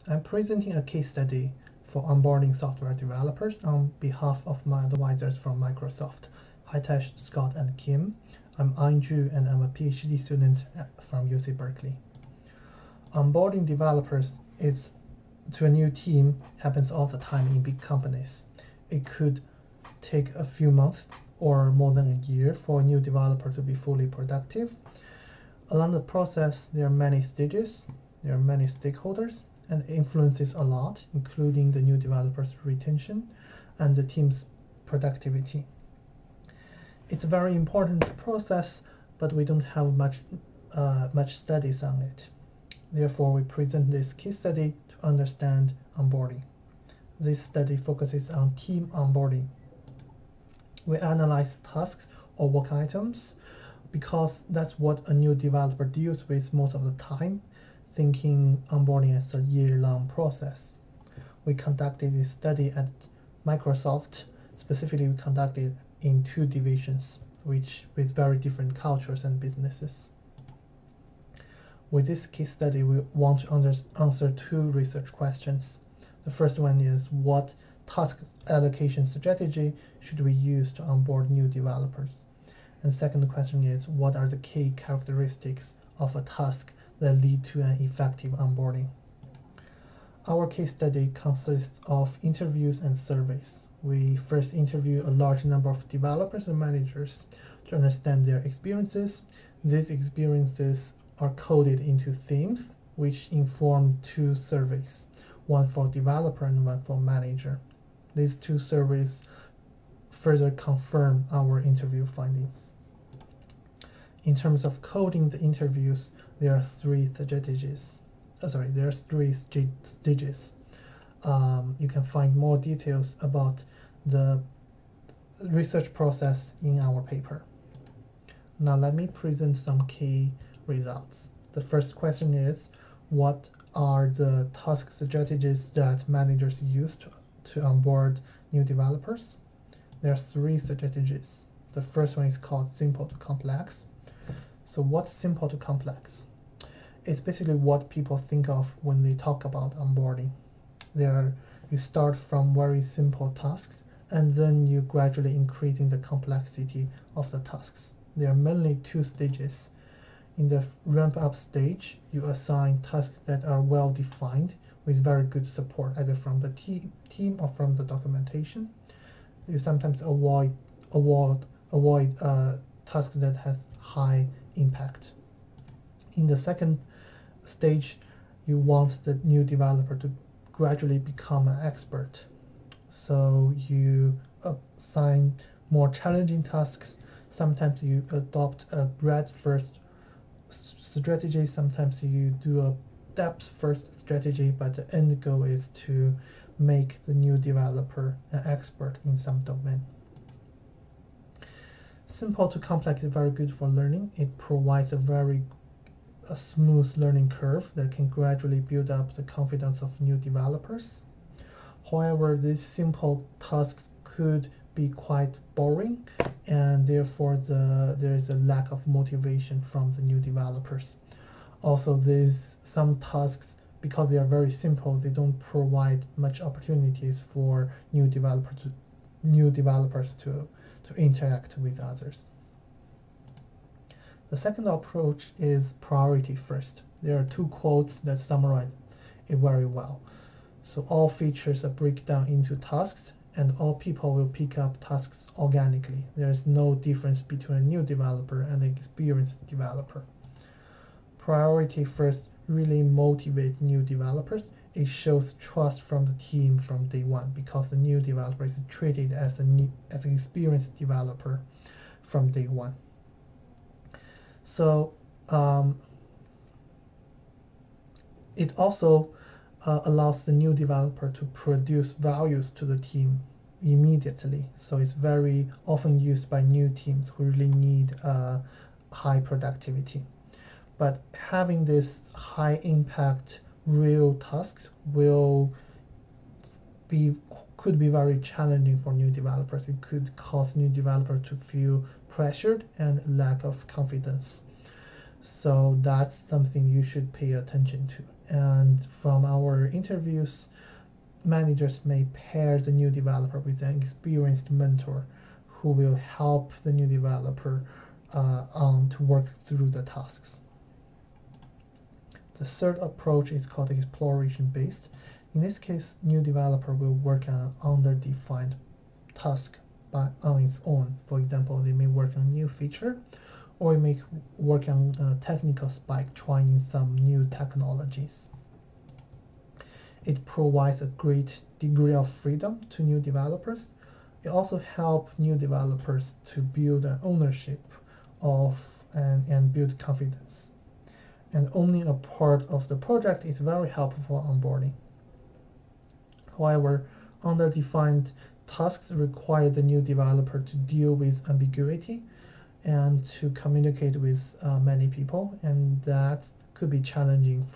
I'm presenting a case study for onboarding software developers on behalf of my advisors from Microsoft, Hitesh, Scott, and Kim. I'm Anju, and I'm a PhD student from UC Berkeley. Onboarding developers to a new team happens all the time in big companies. It could take a few months or more than a year for a new developer to be fully productive. Along the process, there are many stages, there are many stakeholders, and it influences a lot, including the new developer's retention and the team's productivity. It's a very important process, but we don't have much studies on it. Therefore, we present this case study to understand onboarding. This study focuses on team onboarding. We analyze tasks or work items because that's what a new developer deals with most of the time, thinking onboarding as a year-long process. We conducted this study at Microsoft. Specifically, we conducted in 2 divisions, with very different cultures and businesses. With this case study, we want to answer 2 research questions. The first one is, what task allocation strategy should we use to onboard new developers? And the second question is, what are the key characteristics of a task that lead to an effective onboarding? Our case study consists of interviews and surveys. We first interview a large number of developers and managers to understand their experiences. These experiences are coded into themes, which inform 2 surveys, one for developer and one for manager. These 2 surveys further confirm our interview findings. In terms of coding the interviews, there are 3 stages. You can find more details about the research process in our paper. Now let me present some key results. The first question is, what are the task strategies that managers use to onboard new developers? There are 3 strategies. The first one is called simple to complex. So what's simple to complex? It's basically what people think of when they talk about onboarding. You start from very simple tasks, and then you gradually increasing the complexity of the tasks. There are mainly 2 stages. In the ramp-up stage, you assign tasks that are well-defined with very good support, either from the team or from the documentation. You sometimes avoid tasks that has high impact. In the second stage, you want the new developer to gradually become an expert. So you assign more challenging tasks. Sometimes you adopt a breadth-first strategy. Sometimes you do a depth-first strategy, but the end goal is to make the new developer an expert in some domain. Simple to complex is very good for learning. It provides a smooth learning curve that can gradually build up the confidence of new developers. However, these simple tasks could be quite boring, and therefore there is a lack of motivation from the new developers. Also, some tasks, because they are very simple, they don't provide much opportunities for new developers to interact with others. The second approach is priority first. There are 2 quotes that summarize it very well. So all features are break down into tasks, and all people will pick up tasks organically. There is no difference between a new developer and an experienced developer. Priority first really motivates new developers. It shows trust from the team from day one, because the new developer is treated as an experienced developer from day one. So it also allows the new developer to produce values to the team immediately. So it's very often used by new teams who really need high productivity. But having this high impact real tasks could be very challenging for new developers. It could cause new developers to feel pressured and lack of confidence. So that's something you should pay attention to. And from our interviews, managers may pair the new developer with an experienced mentor who will help the new developer to work through the tasks. The third approach is called exploration-based. In this case, new developer will work on an underdefined task on its own. For example, they may work on a new feature, or it may work on a technical spike, trying some new technologies. It provides a great degree of freedom to new developers. It also helps new developers to build an ownership of and build confidence. And owning a part of the project is very helpful for onboarding. However, underdefined tasks require the new developer to deal with ambiguity and to communicate with many people, and that could be challenging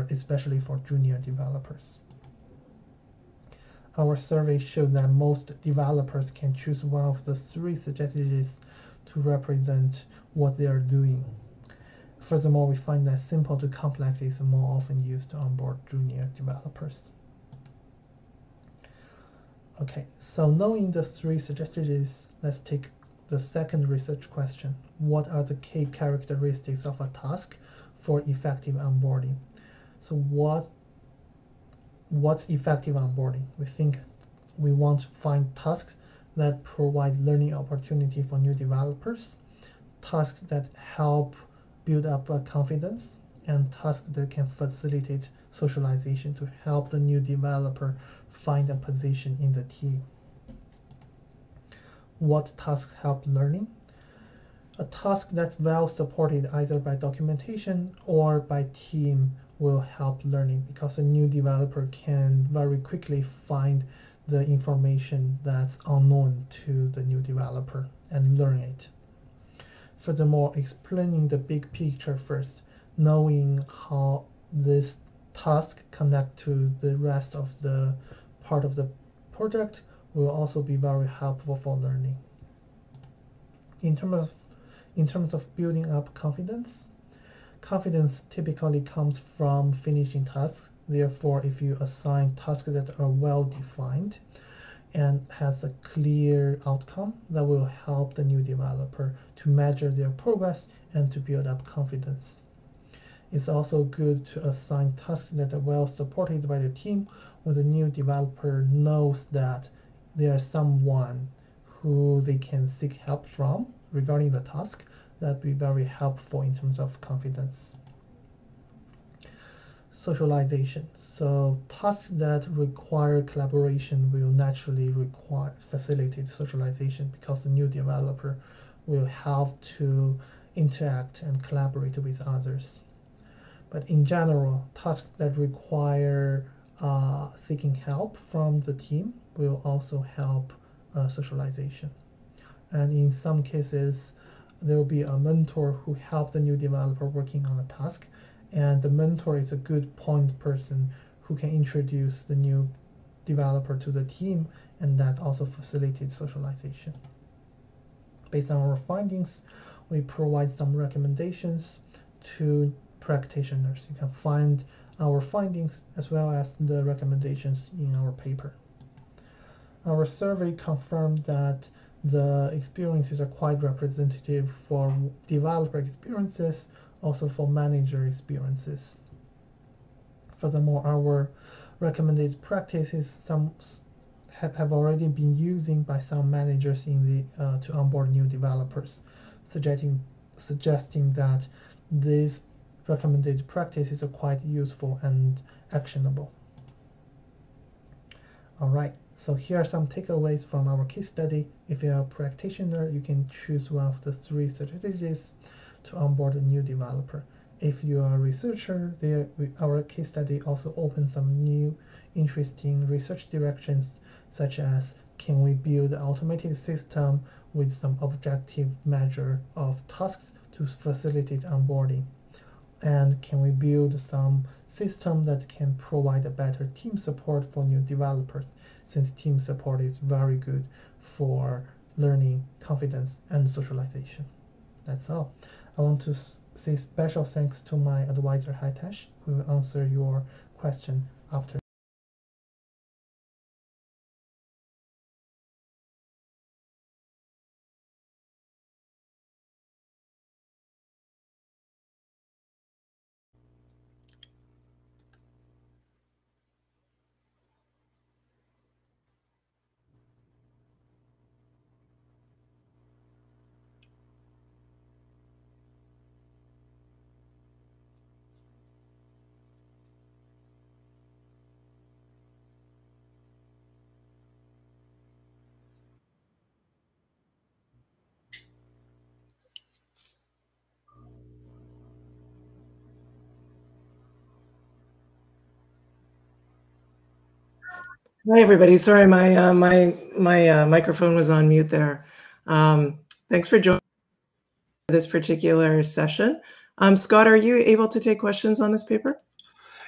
especially for junior developers. Our survey showed that most developers can choose one of the 3 strategies to represent what they are doing. Furthermore, we find that simple to complex is more often used to onboard junior developers. Okay, so knowing the 3 strategies, let's take the second research question. What are the key characteristics of a task for effective onboarding? So what's effective onboarding? We think we want to find tasks that provide learning opportunity for new developers, tasks that help build up confidence, and tasks that can facilitate socialization to help the new developer find a position in the team. What tasks help learning? A task that's well supported either by documentation or by team will help learning, because a new developer can very quickly find the information that's unknown to the new developer and learn it. Furthermore, explaining the big picture first, knowing how this task connect to the rest of the part of the project will also be very helpful for learning. In terms of building up confidence typically comes from finishing tasks. Therefore, if you assign tasks that are well defined and has a clear outcome, that will help the new developer to measure their progress and to build up confidence. It's also good to assign tasks that are well supported by the team, where the new developer knows that there is someone who they can seek help from regarding the task. That will be very helpful in terms of confidence. Socialization. So tasks that require collaboration will naturally facilitate socialization, because the new developer will have to interact and collaborate with others. But in general, tasks that require seeking help from the team will also help socialization. And in some cases, there will be a mentor who helps the new developer working on a task, and the mentor is a good point person who can introduce the new developer to the team, and that also facilitates socialization. Based on our findings, we provide some recommendations to practitioners. You can find our findings as well as the recommendations in our paper. Our survey confirmed that the experiences are quite representative for developer experiences, also for manager experiences. Furthermore, our recommended practices have already been using by some managers in the to onboard new developers, suggesting that these recommended practices are quite useful and actionable. All right. So here are some takeaways from our case study. If you are a practitioner, you can choose one of the 3 strategies to onboard a new developer. If you are a researcher, our case study also opens some new interesting research directions, such as can we build an automated system with some objective measure of tasks to facilitate onboarding? And can we build some system that can provide a better team support for new developers, since team support is very good for learning, confidence, and socialization. That's all. I want to say special thanks to my advisor Hitesh, who will answer your question after. Hi, everybody. Sorry, my microphone was on mute there. Thanks for joining this particular session. Scott, are you able to take questions on this paper?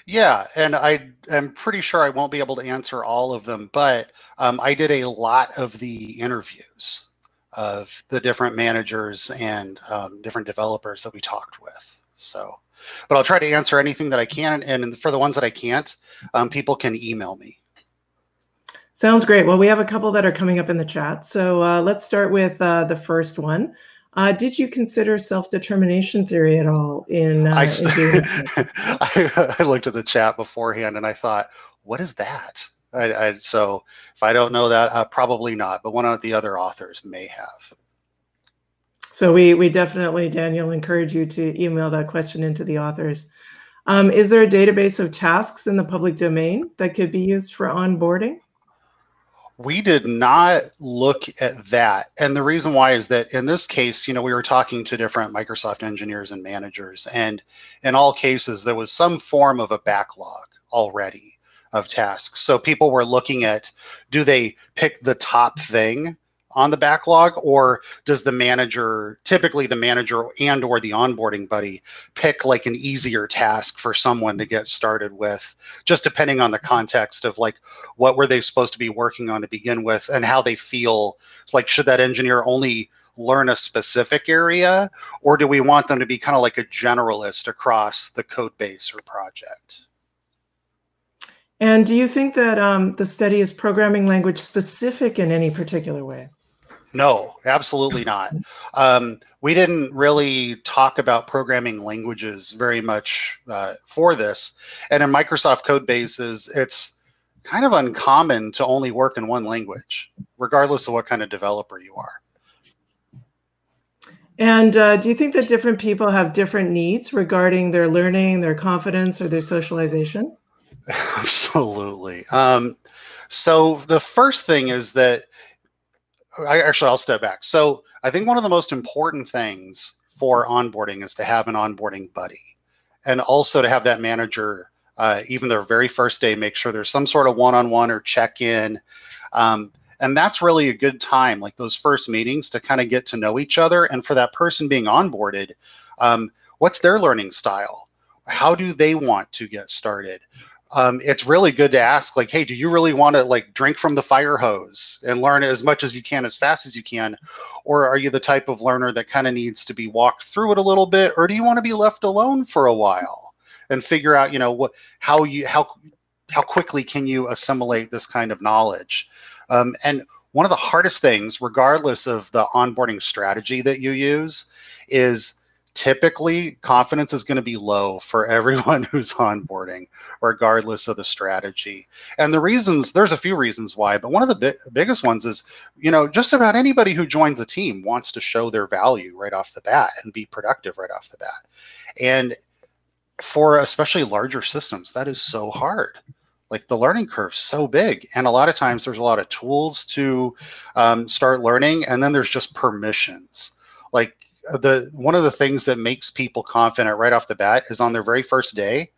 Yeah, and I am pretty sure I won't be able to answer all of them, but I did a lot of the interviews of the different managers and different developers that we talked with. So, but I'll try to answer anything that I can, and for the ones that I can't, people can email me. Sounds great. Well, we have a couple that are coming up in the chat. So let's start with the first one. Did you consider self-determination theory at all in doing I looked at the chat beforehand and I thought, what is that? So if I don't know that, probably not, but one of the other authors may have. So we definitely, Daniel, encourage you to email that question into the authors. Is there a database of tasks in the public domain that could be used for onboarding? We did not look at that. And the reason why is that in this case, we were talking to different Microsoft engineers and managers, and in all cases, there was some form of a backlog already of tasks. So people were looking at, do they pick the top thing on the backlog, or does the manager, typically the manager and or the onboarding buddy, pick like an easier task for someone to get started with, just depending on the context of like what were they supposed to be working on to begin with and how they feel. Like, should that engineer only learn a specific area, or do we want them to be kind of like a generalist across the code base or project? And do you think that the study is programming language specific in any particular way? No, absolutely not. We didn't really talk about programming languages very much for this. And in Microsoft code bases, it's kind of uncommon to only work in one language, regardless of what kind of developer you are. And do you think that different people have different needs regarding their learning, their confidence, or their socialization? Absolutely. So the first thing is that I'll step back. So I think one of the most important things for onboarding is to have an onboarding buddy, and also to have that manager, even their very first day, make sure there's some sort of one-on-one or check-in. And that's really a good time, like those first meetings, to kind of get to know each other. And for that person being onboarded, what's their learning style? How do they want to get started? It's really good to ask, like, hey, do you really want to like drink from the fire hose and learn as much as you can as fast as you can? Or are you the type of learner that kind of needs to be walked through it a little bit? Or do you want to be left alone for a while and figure out, how quickly can you assimilate this kind of knowledge? And one of the hardest things, regardless of the onboarding strategy that you use, is typically confidence is going to be low for everyone who's onboarding, regardless of the strategy. And the reasons, there's a few reasons why, but one of the biggest ones is, just about anybody who joins a team wants to show their value right off the bat and be productive right off the bat. And for especially larger systems, that is so hard. Like, the learning curve's so big, and a lot of times there's a lot of tools to start learning, and then there's just permissions. Like, one of the things that makes people confident right off the bat is on their very first day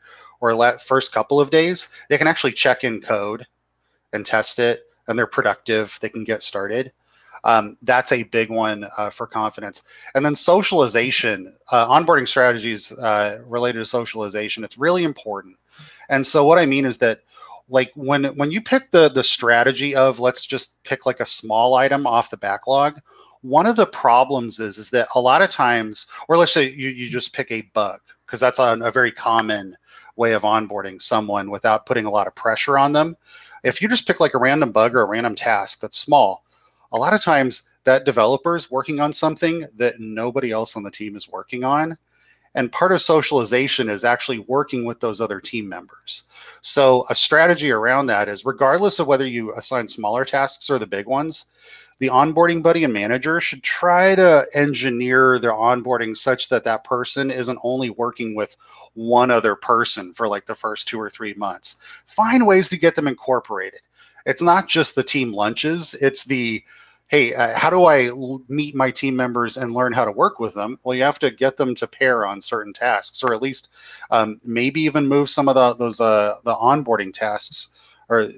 or first couple of days, they can actually check in code and test it, and they're productive. They can get started. That's a big one for confidence. And then socialization, onboarding strategies related to socialization, it's really important. And so what I mean is that, like, when you pick the strategy of, let's just pick like a small item off the backlog, one of the problems is that a lot of times, or let's say you just pick a bug, because that's a very common way of onboarding someone without putting a lot of pressure on them. If you just pick like a random bug or a random task that's small, a lot of times that developer is working on something that nobody else on the team is working on. And part of socialization is actually working with those other team members. So a strategy around that is, regardless of whether you assign smaller tasks or the big ones, the onboarding buddy and manager should try to engineer their onboarding such that that person isn't only working with one other person for like the first 2 or 3 months. Find ways to get them incorporated. It's not just the team lunches, it's the, hey, how do I meet my team members and learn how to work with them? Well, you have to get them to pair on certain tasks, or at least maybe even move some of the onboarding tasks or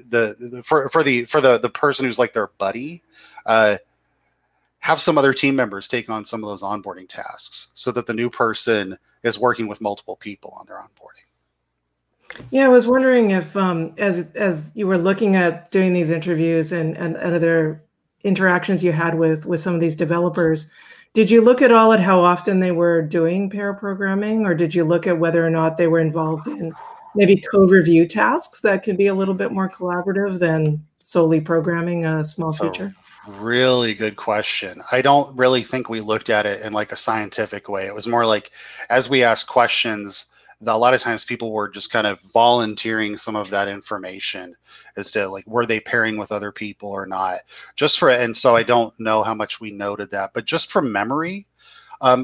for the person who's like their buddy, have some other team members take on some of those onboarding tasks so that the new person is working with multiple people on their onboarding. Yeah, I was wondering if, as you were looking at doing these interviews and other interactions you had with some of these developers, did you look at all at how often they were doing pair programming, or did you look at whether or not they were involved in maybe code review tasks that could be a little bit more collaborative than solely programming a small feature? Really good question. I don't really think we looked at it in like a scientific way. It was more like, as we asked questions, a lot of times people were just kind of volunteering some of that information as to like, were they pairing with other people or not? And so I don't know how much we noted that, but just from memory,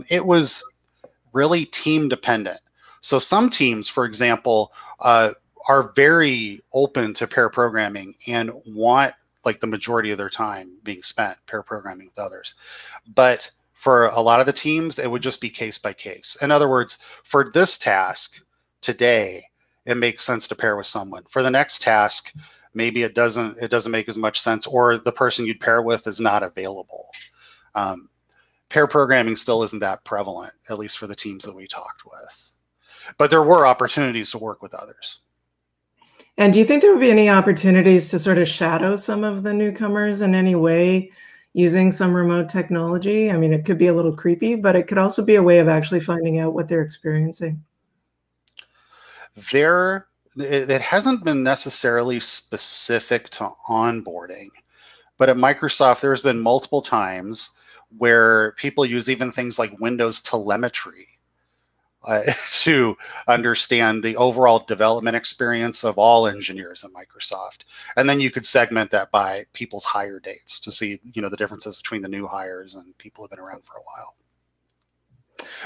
it was really team dependent. So some teams, for example, are very open to pair programming and want like the majority of their time being spent pair programming with others. But for a lot of the teams, it would just be case by case. In other words, for this task today, it makes sense to pair with someone. For the next task, maybe it doesn't make as much sense, or the person you'd pair with is not available. Pair programming still isn't that prevalent, at least for the teams that we talked with. But there were opportunities to work with others. And do you think there would be any opportunities to sort of shadow some of the newcomers in any way using some remote technology? I mean, it could be a little creepy, but it could also be a way of actually finding out what they're experiencing. It hasn't been necessarily specific to onboarding, but at Microsoft, there's been multiple times where people use even things like Windows telemetry to understand the overall development experience of all engineers at Microsoft. And then you could segment that by people's hire dates to see, the differences between the new hires and people who've been around for a while.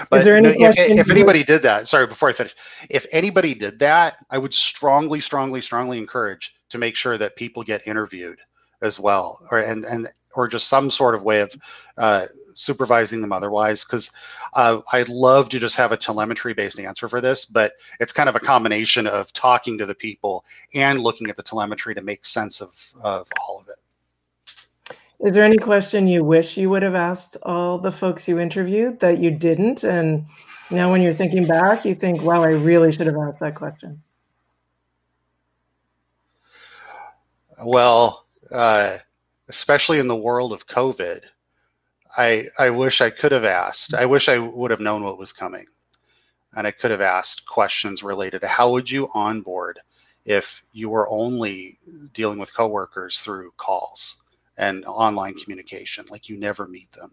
But is there any if anybody did that, sorry, before I finish, if anybody did that, I would strongly encourage to make sure that people get interviewed as well, or just some sort of way of supervising them otherwise, because I'd love to just have a telemetry-based answer for this, but it's kind of a combination of talking to the people and looking at the telemetry to make sense of all of it. Is there any question you wish you would have asked all the folks you interviewed that you didn't? And now when you're thinking back, you think, wow, I really should have asked that question. Well, especially in the world of COVID, I wish I could have asked. I wish I would have known what was coming. And I could have asked questions related to how would you onboard if you were only dealing with coworkers through calls and online communication, like you never meet them.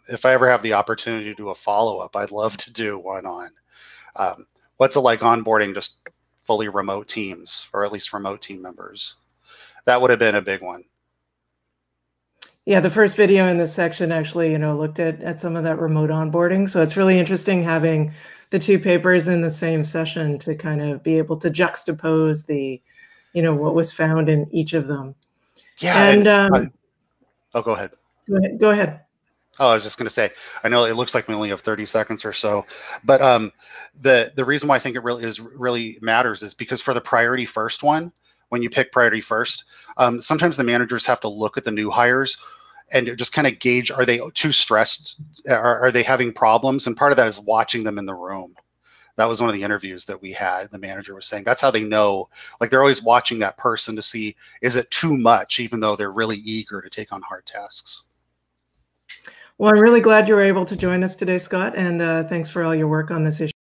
If I ever have the opportunity to do a follow-up, I'd love to do one on what's it like onboarding just fully remote teams, or at least remote team members. That would have been a big one. Yeah, the first video in this section actually, looked at some of that remote onboarding. So it's really interesting having the two papers in the same session to kind of be able to juxtapose the, what was found in each of them. Yeah. And oh, go ahead. Go ahead. Oh, I was just going to say, I know it looks like we only have 30 seconds or so, but the reason why I think it really matters is because for the priority first one, when you pick priority first, sometimes the managers have to look at the new hires and just kind of gauge, are they too stressed? Are they having problems? And part of that is watching them in the room. That was one of the interviews that we had. The manager was saying that's how they know, like they're always watching that person to see, is it too much, even though they're really eager to take on hard tasks. Well, I'm really glad you were able to join us today, Scott, and thanks for all your work on this issue.